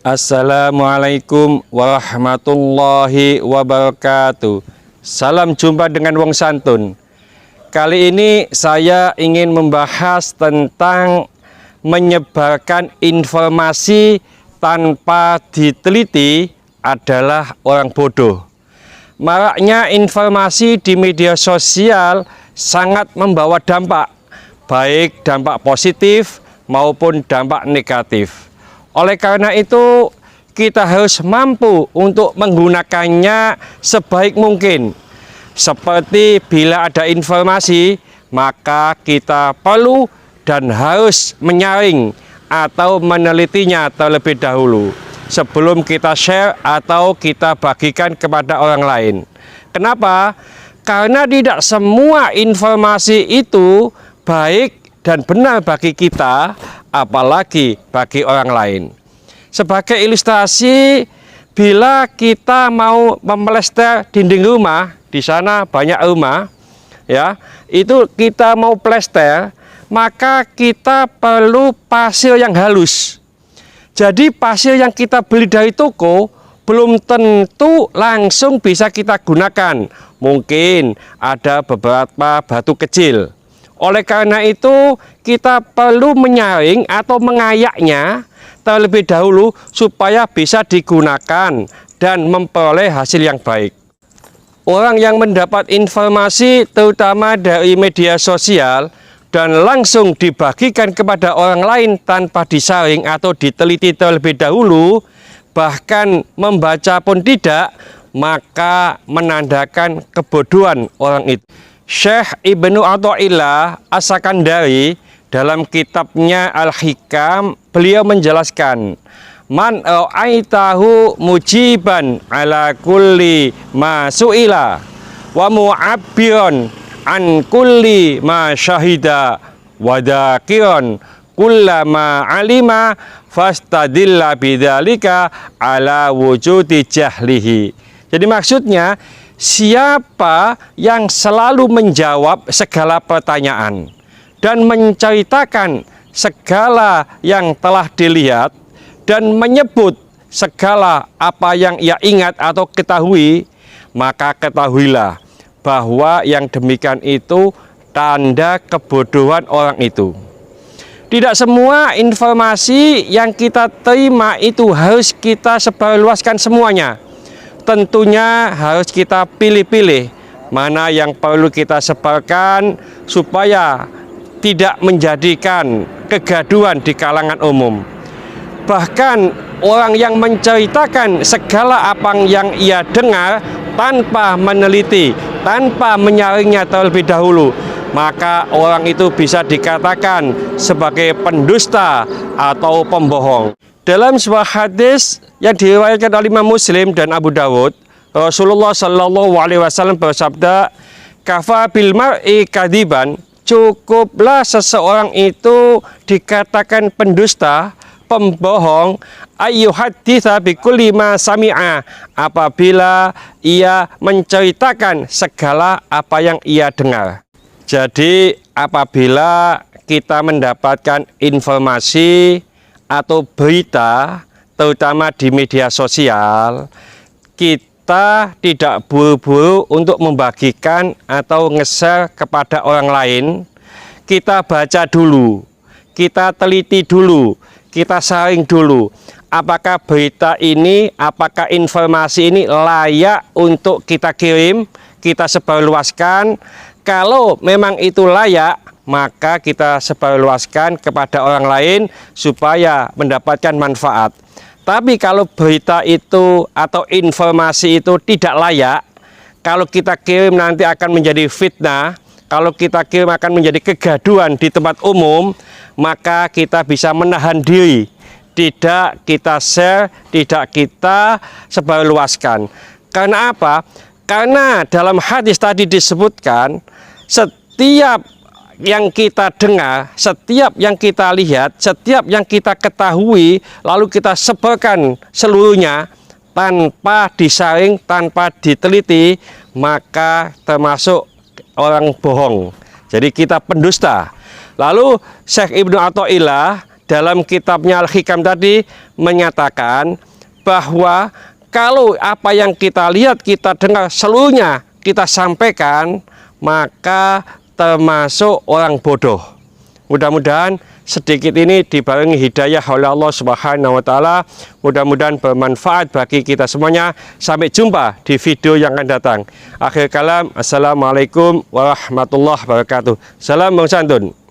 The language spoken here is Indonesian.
Assalamualaikum warahmatullahi wabarakatuh. Salam jumpa dengan Wong Santun. Kali ini saya ingin membahas tentang menyebarkan informasi tanpa diteliti adalah orang bodoh. Maraknya informasi di media sosial sangat membawa dampak, baik dampak positif maupun dampak negatif. Oleh karena itu, kita harus mampu untuk menggunakannya sebaik mungkin. Seperti bila ada informasi, maka kita perlu dan harus menyaring atau menelitinya terlebih dahulu sebelum kita share atau kita bagikan kepada orang lain. Kenapa? Karena tidak semua informasi itu baik dan benar bagi kita, apalagi bagi orang lain. Sebagai ilustrasi, bila kita mau memelester dinding rumah, di sana banyak rumah, ya, itu kita mau plester, maka kita perlu pasir yang halus. Jadi pasir yang kita beli dari toko belum tentu langsung bisa kita gunakan. Mungkin ada beberapa batu kecil. Oleh karena itu, kita perlu menyaring atau mengayaknya terlebih dahulu supaya bisa digunakan dan memperoleh hasil yang baik. Orang yang mendapat informasi terutama dari media sosial dan langsung dibagikan kepada orang lain tanpa disaring atau diteliti terlebih dahulu, bahkan membaca pun tidak, maka menandakan kebodohan orang itu. Syekh Ibnu Athaillah As-Sakandari dalam kitabnya Al-Hikam, beliau menjelaskan, man ra'aitahu mujiban ala kulli ma su'ila wa mu'abbiran an kulli ma syahida wa dhakiran kullama alima fastadilla bidzalika ala wujudi jahlihi. Jadi maksudnya, siapa yang selalu menjawab segala pertanyaan dan menceritakan segala yang telah dilihat dan menyebut segala apa yang ia ingat atau ketahui, maka ketahuilah bahwa yang demikian itu tanda kebodohan orang itu. Tidak semua informasi yang kita terima itu harus kita sebarluaskan semuanya. Tentunya harus kita pilih-pilih mana yang perlu kita sebarkan supaya tidak menjadikan kegaduhan di kalangan umum. Bahkan orang yang menceritakan segala apa yang ia dengar tanpa meneliti, tanpa menyaringnya terlebih dahulu, maka orang itu bisa dikatakan sebagai pendusta atau pembohong. Dalam sebuah hadis yang diriwayatkan oleh Imam Muslim dan Abu Dawud, Rasulullah Shallallahu Alaihi Wasallam bersabda, "Kafa bil mar'i kadiban." Cukuplah seseorang itu dikatakan pendusta, pembohong, ayyuhaditsa bikulli ma sami'a, apabila ia menceritakan segala apa yang ia dengar. Jadi apabila kita mendapatkan informasi atau berita, terutama di media sosial, kita tidak buru-buru untuk membagikan atau nge-share kepada orang lain. Kita baca dulu, kita teliti dulu, kita saring dulu. Apakah berita ini, apakah informasi ini layak untuk kita kirim, kita sebarluaskan. Kalau memang itu layak, maka kita sebarluaskan kepada orang lain supaya mendapatkan manfaat. Tapi kalau berita itu atau informasi itu tidak layak, kalau kita kirim nanti akan menjadi fitnah, kalau kita kirim akan menjadi kegaduhan di tempat umum, maka kita bisa menahan diri, tidak kita share, tidak kita sebarluaskan. Karena apa? Karena dalam hadis tadi disebutkan, setiap yang kita dengar, setiap yang kita lihat, setiap yang kita ketahui, lalu kita sebarkan seluruhnya tanpa disaring, tanpa diteliti, maka termasuk orang bohong. Jadi kita pendusta. Lalu Syekh Ibnu Athaillah dalam kitabnya Al-Hikam tadi menyatakan bahwa kalau apa yang kita lihat, kita dengar seluruhnya kita sampaikan, maka termasuk orang bodoh. Mudah-mudahan sedikit ini dibarengi hidayah oleh Allah Subhanahu wa Ta'ala. Mudah-mudahan bermanfaat bagi kita semuanya. Sampai jumpa di video yang akan datang. Akhir kalam, assalamualaikum warahmatullahi wabarakatuh. Salam Bang Santun.